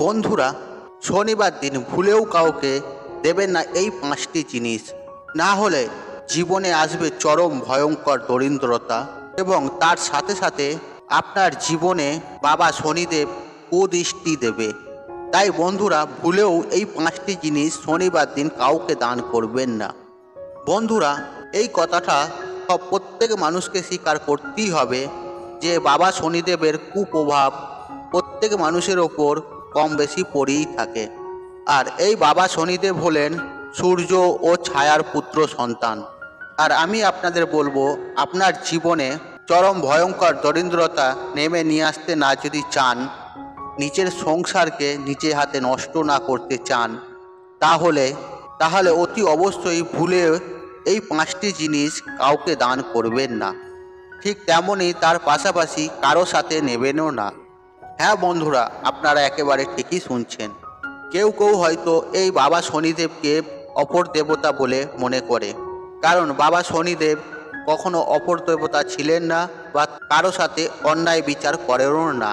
বন্ধুরা, শনিবার দিন ভুলেও কাউকে দেবেন না এই 5টি জিনিস। না হলে জীবনে আসবে চরম ভয়ঙ্কর দরিদ্রতা এবং তার সাথে সাথে আপনার জীবনে বাবা শনিদেব কুদৃষ্টি দেবে। তাই বন্ধুরা, ভুলেও এই 5টি জিনিস শনিবার দিন কাউকে দান করবেন না। বন্ধুরা, এই কথাটা প্রত্যেক মানুষকে স্বীকার করতেই হবে যে বাবা শনিদেবের কুপ্রভাব প্রত্যেক মানুষের ওপর কম বেশি পড়েই থাকে। আর এই বাবা শনিদেব হলেন সূর্য ও ছায়ার পুত্র সন্তান। আর আমি আপনাদের বলবো, আপনার জীবনে চরম ভয়ঙ্কর দরিদ্রতা নেমে নিয়ে আসতে না যদি চান, নিজের সংসারকে নিজে হাতে নষ্ট না করতে চান, তাহলে অতি অবশ্যই ভুলে এই 5টি জিনিস কাউকে দান করবেন না। ঠিক তেমনই তার পাশাপাশি কারো সাথে নেবেনও না। হ্যাঁ বন্ধুরা, আপনারা একেবারে ঠিকই শুনছেন। কেউ কেউ হয়তো এই বাবা শনিদেবকে অপর দেবতা বলে মনে করে, কারণ বাবা শনিদেব কখনো অপর দেবতা ছিলেন না বা কারো সাথে অন্যায় বিচার করেনও না।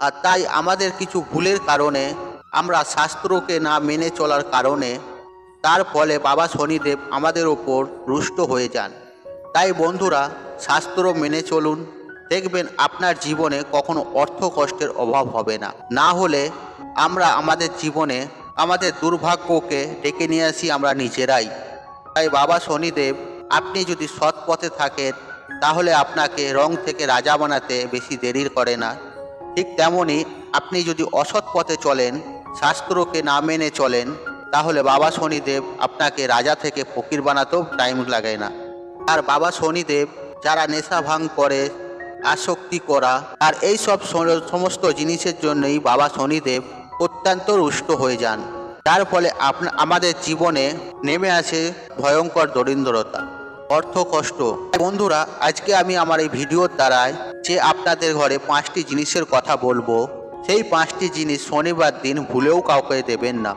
আর তাই আমাদের কিছু ভুলের কারণে, আমরা শাস্ত্রকে না মেনে চলার কারণে, তার ফলে বাবা শনিদেব আমাদের ওপর রুষ্ট হয়ে যান। তাই বন্ধুরা, শাস্ত্র মেনে চলুন, দেখবেন আপনার জীবনে কখনো অর্থ কষ্টের অভাব হবে না। না হলে আমরা আমাদের জীবনে আমাদের দুর্ভাগ্যকে ডেকে নিয়ে আসি আমরা নিজেরাই। তাই বাবা শনিদেব, আপনি যদি সৎ পথে থাকেন তাহলে আপনাকে রং থেকে রাজা বানাতে বেশি দেরি করে না। ঠিক তেমনই আপনি যদি অসৎ পথে চলেন, শাস্ত্রকে না মেনে চলেন, তাহলে বাবা শনিদেব আপনাকে রাজা থেকে ফকির বানাতেও টাইম লাগে না। আর বাবা শনিদেব যারা নেশা ভাঙ করে, আসক্তি করা আর এই সব সমস্ত জিনিসের জন্যই বাবা শনিদেব অত্যন্ত রুষ্ট হয়ে যান। যার ফলে আমাদের জীবনে নেমে আসে ভয়ঙ্কর দরিদ্রতা, অর্থ কষ্ট। বন্ধুরা, আজকে আমি আমার এই ভিডিওর দ্বারায় যে আপনাদের ঘরে 5টি জিনিসের কথা বলবো, সেই 5টি জিনিস শনিবার দিন ভুলেও কাউকে দেবেন না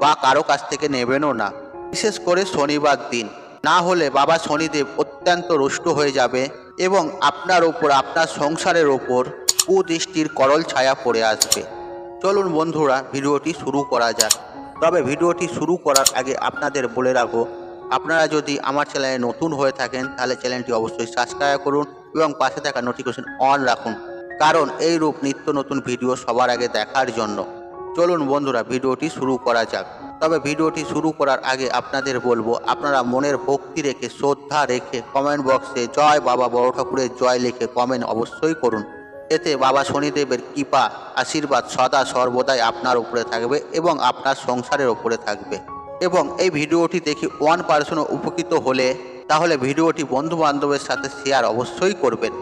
বা কারো কাছ থেকে নেবেনও না। বিশেষ করে শনিবার দিন, না হলে বাবা শনিদেব অত্যন্ত রুষ্ট হয়ে যাবে এবং আপনার ওপর, আপনার সংসারের ওপর কুদৃষ্টির করল ছায়া পড়ে আসবে। চলুন বন্ধুরা, ভিডিওটি শুরু করা যাক। তবে ভিডিওটি শুরু করার আগে আপনাদের বলে রাখবো, আপনারা যদি আমার চ্যানেলে নতুন হয়ে থাকেন তাহলে চ্যানেলটি অবশ্যই সাবস্ক্রাইব করুন এবং পাশে থাকা নোটিফিকেশন অন রাখুন, কারণ এই রূপ নিত্য নতুন ভিডিও সবার আগে দেখার জন্য। চলুন বন্ধুরা, ভিডিওটি শুরু করা যাক। তবে ভিডিওটি শুরু করার আগে আপনাদের বলবো, আপনারা মনের ভক্তি রেখে, শ্রদ্ধা রেখে কমেন্ট বক্সে জয় বাবা বড় ঠাকুরের জয় লিখে কমেন্ট অবশ্যই করুন। এতে বাবা শনিদেবের কৃপা, আশীর্বাদ সদা সর্বদাই আপনার উপরে থাকবে এবং আপনার সংসারের উপরে থাকবে। এবং এই ভিডিওটি দেখে 1% উপকৃত হলে তাহলে ভিডিওটি বন্ধু বান্ধবের সাথে শেয়ার অবশ্যই করবেন।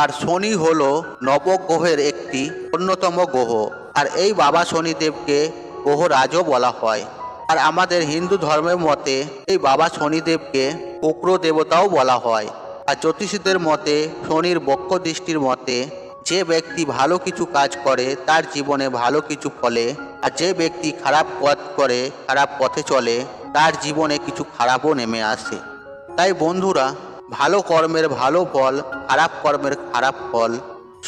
আর শনি হলো নবগ্রহের একটি অন্যতম গ্রহ। আর এই বাবা শনিদেবকে গ্রহরাজও বলা হয়। আর আমাদের হিন্দু ধর্মের মতে এই বাবা শনিদেবকে উগ্র দেবতাও বলা হয়। আর জ্যোতিষীদের মতে, শনির বক্র দৃষ্টির মতে, যে ব্যক্তি ভালো কিছু কাজ করে তার জীবনে ভালো কিছু ফলে, আর যে ব্যক্তি খারাপ পথ করে, খারাপ পথে চলে, তার জীবনে কিছু খারাপও নেমে আসে। তাই বন্ধুরা, ভালো কর্মের ভালো ফল, খারাপ কর্মের খারাপ ফল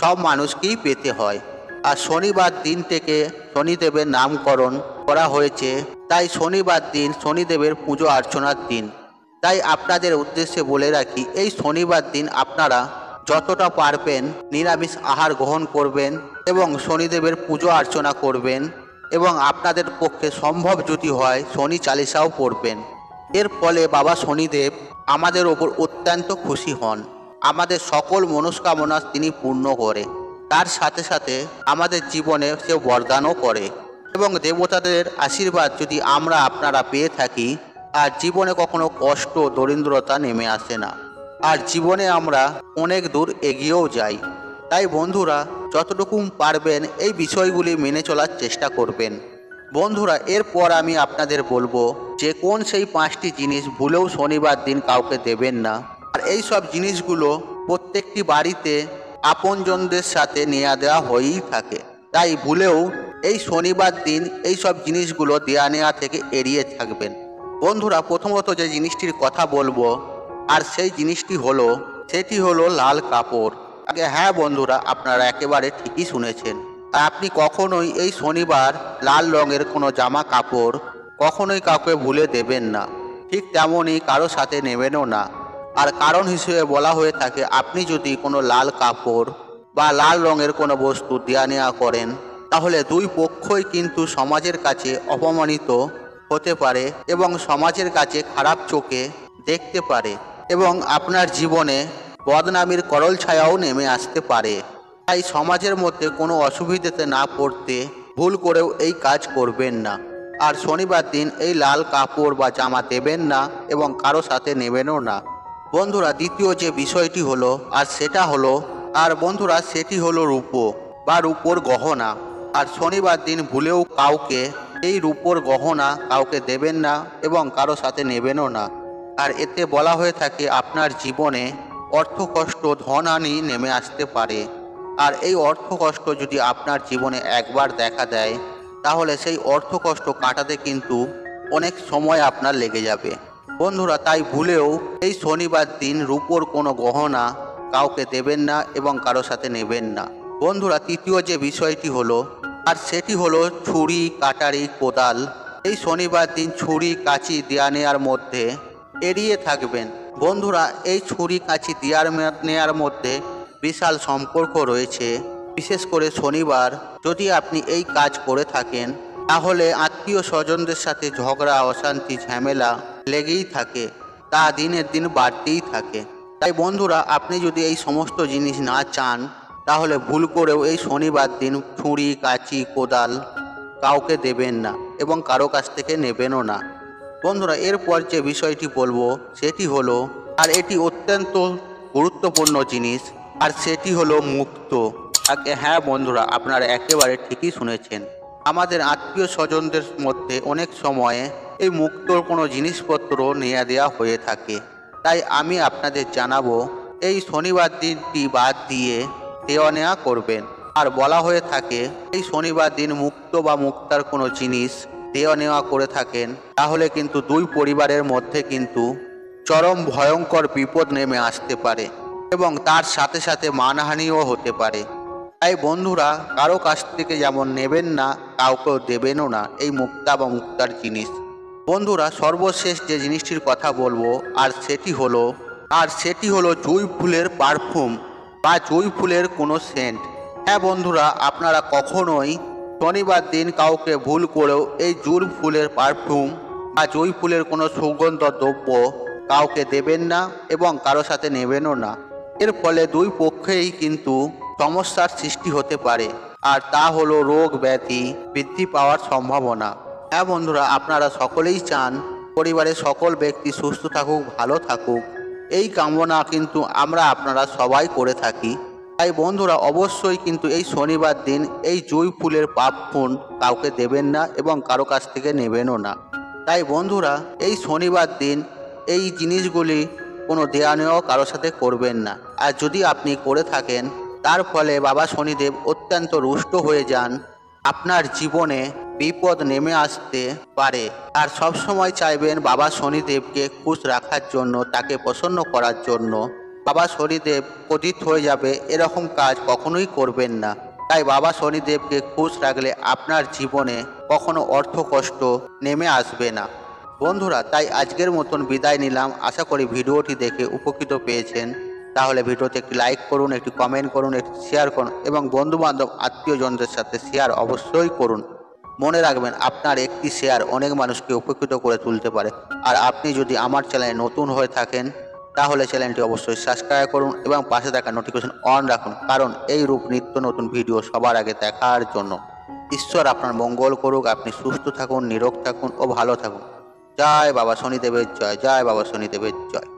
সব মানুষকেই পেতে হয়। আর শনিবার দিন থেকে শনিদেবের নামকরণ করা হয়েছে, তাই শনিবার দিন শনিদেবের পুজো অর্চনার দিন। তাই আপনাদের উদ্দেশ্যে বলে রাখি, এই শনিবার দিন আপনারা যতটা পারবেন নিরামিষ আহার গ্রহণ করবেন এবং শনিদেবের পুজো অর্চনা করবেন এবং আপনাদের পক্ষে সম্ভব যদি হয় শনি চালিসাও পড়বেন। এর ফলে বাবা শনিদেব আমাদের ওপর অত্যন্ত খুশি হন, আমাদের সকল মনস্কামনা তিনি পূর্ণ করে। তার সাথে সাথে আমাদের জীবনে সে বরদানও করে এবং দেবতাদের আশীর্বাদ যদি আপনারা পেয়ে থাকি, আর জীবনে কখনো কষ্ট দরিদ্রতা নেমে আসে না, আর জীবনে আমরা অনেক দূর এগিয়েও যাই। তাই বন্ধুরা, যতটুকু পারবেন এই বিষয়গুলি মেনে চলার চেষ্টা করবেন। বন্ধুরা, এরপর আমি আপনাদের বলবো যে কোন সেই 5টি জিনিস ভুলেও শনিবার দিন কাউকে দেবেন না। আর এই সব জিনিসগুলো প্রত্যেকটি বাড়িতে আপনজনদের সাথে নিয়ে দেওয়া হয়েই থাকে। তাই ভুলেও এই শনিবার দিন এই সব জিনিসগুলো দেয়া নেওয়া থেকে এড়িয়ে থাকবেন। বন্ধুরা, প্রথমত যে জিনিসটির কথা বলবো, আর সেই জিনিসটি সেটি হলো লাল কাপড়। হ্যাঁ বন্ধুরা, আপনারা একেবারে ঠিকই শুনেছেন, আর আপনি কখনোই এই শনিবার লাল রঙের কোনো জামা কাপড় কখনোই কাউকে ভুলে দেবেন না, ঠিক তেমনই কারো সাথে নেবেনও না। আর কারণ হিসেবে বলা হয়ে থাকে, আপনি যদি কোনো লাল কাপড় বা লাল রঙের কোনো বস্তু দেয়া নেওয়া করেন, তাহলে দুই পক্ষই কিন্তু সমাজের কাছে অপমানিত হতে পারে এবং সমাজের কাছে খারাপ চোখে দেখতে পারে এবং আপনার জীবনে বদনামির করল ছায়াও নেমে আসতে পারে। তাই সমাজের মধ্যে কোনো অসুবিধাতে না পড়তে ভুল করেও এই কাজ করবেন না। আর শনিবার দিন এই লাল কাপড় বা জামা দেবেন না এবং কারো সাথে নেবেনও না। বন্ধুরা, দ্বিতীয় যে বিষয়টি হলো সেটি হলো রূপো বা রূপোর গহনা। আর শনিবার দিন ভুলেও কাউকে এই রূপোর গহনা কাউকে দেবেন না এবং কারো সাথে নেবেনও না। আর এতে বলা হয়ে থাকে, আপনার জীবনে অর্থকষ্ট ধনহানি নেমে আসতে পারে। আর এই অর্থকষ্ট যদি আপনার জীবনে একবার দেখা দেয়, তাহলে সেই অর্থকষ্ট কাটাতে কিন্তু অনেক সময় আপনার লেগে যাবে। বন্ধুরা, তাই ভুলেও এই শনিবার দিন রূপোর কোনো গহনা কাউকে দেবেন না এবং কারো সাথে নেবেন না। বন্ধুরা, তৃতীয় যে বিষয়টি হলো সেটি হলো ছুরি, কাটারি, কোদাল। এই শনিবার দিন ছুরি, কাঁচি দেয়া নেয়ার মধ্যে এড়িয়ে থাকবেন। বন্ধুরা, এই ছুরি, কাঁচি নেয়ার মধ্যে বিশাল সম্পর্ক রয়েছে। বিশেষ করে শনিবার যদি আপনি এই কাজ করে থাকেন, তাহলে আত্মীয় স্বজনদের সাথে ঝগড়া, অশান্তি, ঝামেলা লেগেই থাকে, তা দিনের দিন বাড়তেই থাকে। তাই বন্ধুরা, আপনি যদি এই সমস্ত জিনিস না চান, তাহলে ভুল করেও এই শনিবার দিন ছুরি, কাঁচি, কোদাল কাউকে দেবেন না এবং কারো কাছ থেকে নেবেনও না। বন্ধুরা, এরপর যে বিষয়টি বলবো সেটি হলো, আর এটি অত্যন্ত গুরুত্বপূর্ণ জিনিস, আর সেটি হলো মুক্ত। হ্যাঁ বন্ধুরা, আপনারা একেবারে ঠিকই শুনেছেন। আমাদের আত্মীয় স্বজনদের মধ্যে অনেক সময়ে এই মুক্তোর কোনো জিনিসপত্র নিয়ে দেওয়া হয়ে থাকে। তাই আমি আপনাদের জানাবো, এই শনিবার দিনটি বাদ দিয়ে দেওয়া নেওয়া করবেন। আর বলা হয়ে থাকে, এই শনিবার দিন মুক্ত বা মুক্তার কোনো জিনিস দেওয়া নেওয়া করে থাকেন, তাহলে কিন্তু দুই পরিবারের মধ্যে কিন্তু চরম ভয়ঙ্কর বিপদ নেমে আসতে পারে এবং তার সাথে সাথে মানহানিও হতে পারে। তাই বন্ধুরা, কারো কাছ থেকে যেমন নেবেন না, কাউকেও দেবেনও না এই মুক্তা বা মুক্তার জিনিস। বন্ধুরা, সর্বশেষ যে জিনিসটির কথা বলবো আর সেটি হলো জুঁই ফুলের পারফিউম বা জুঁই ফুলের কোনো সেন্ট। হ্যাঁ বন্ধুরা, আপনারা কখনোই শনিবার দিন কাউকে ভুল করেও এই জুঁই ফুলের পারফিউম বা জুঁই ফুলের কোনো সুগন্ধ দ্রব্য কাউকে দেবেন না এবং কারো সাথে নেবেনও না। এর ফলে দুই পক্ষেই কিন্তু সমস্যার সৃষ্টি হতে পারে, আর তা হলো রোগ ব্যাধি বৃদ্ধি পাওয়ার সম্ভাবনা। হ্যাঁ বন্ধুরা, আপনারা সকলেই চান পরিবারের সকল ব্যক্তি সুস্থ থাকুক, ভালো থাকুক, এই কামনা কিন্তু আপনারা সবাই করে থাকি। তাই বন্ধুরা, অবশ্যই কিন্তু এই শনিবার দিন এই জুঁই ফুলের পারফিউম কাউকে দেবেন না এবং কারো কাছ থেকে নেবেনও না। তাই বন্ধুরা, এই শনিবার দিন এই জিনিসগুলি কোনো দেয়া নেওয়াও কারোর সাথে করবেন না। আর যদি আপনি করে থাকেন, তার ফলে বাবা শনিদেব অত্যন্ত রুষ্ট হয়ে যান, আপনার জীবনে বিপদ নেমে আসতে পারে। আর সবসময় চাইবেন বাবা শনিদেবকে খুশ রাখার জন্য, তাকে প্রসন্ন করার জন্য। বাবা শনিদেব ক্রোধিত হয়ে যাবে, এরকম কাজ কখনোই করবেন না। তাই বাবা শনিদেবকে খুশ রাখলে আপনার জীবনে কখনো অর্থ কষ্ট নেমে আসবে না। বন্ধুরা, তাই আজকের মতন বিদায় নিলাম। আশা করি ভিডিওটি দেখে উপকৃত পেয়েছেন। তাহলে ভিডিওতে একটি লাইক করুন, একটি কমেন্ট করুন, একটি শেয়ার করুন এবং বন্ধুবান্ধব আত্মীয়জনদের সাথে শেয়ার অবশ্যই করুন। মনে রাখবেন, আপনার একটি শেয়ার অনেক মানুষকে উপকৃত করে তুলতে পারে। আর আপনি যদি আমার চ্যানেলে নতুন হয়ে থাকেন, তাহলে চ্যানেলটি অবশ্যই সাবস্ক্রাইব করুন এবং পাশে থাকা নোটিফিকেশন অন রাখুন, কারণ এই রূপ নিত্য নতুন ভিডিও সবার আগে দেখার জন্য। ঈশ্বর আপনার মঙ্গল করুক। আপনি সুস্থ থাকুন, নিরোগ থাকুন ও ভালো থাকুন। জয় বাবা শনিদেবের জয়, জয় বাবা শনিদেবের জয়।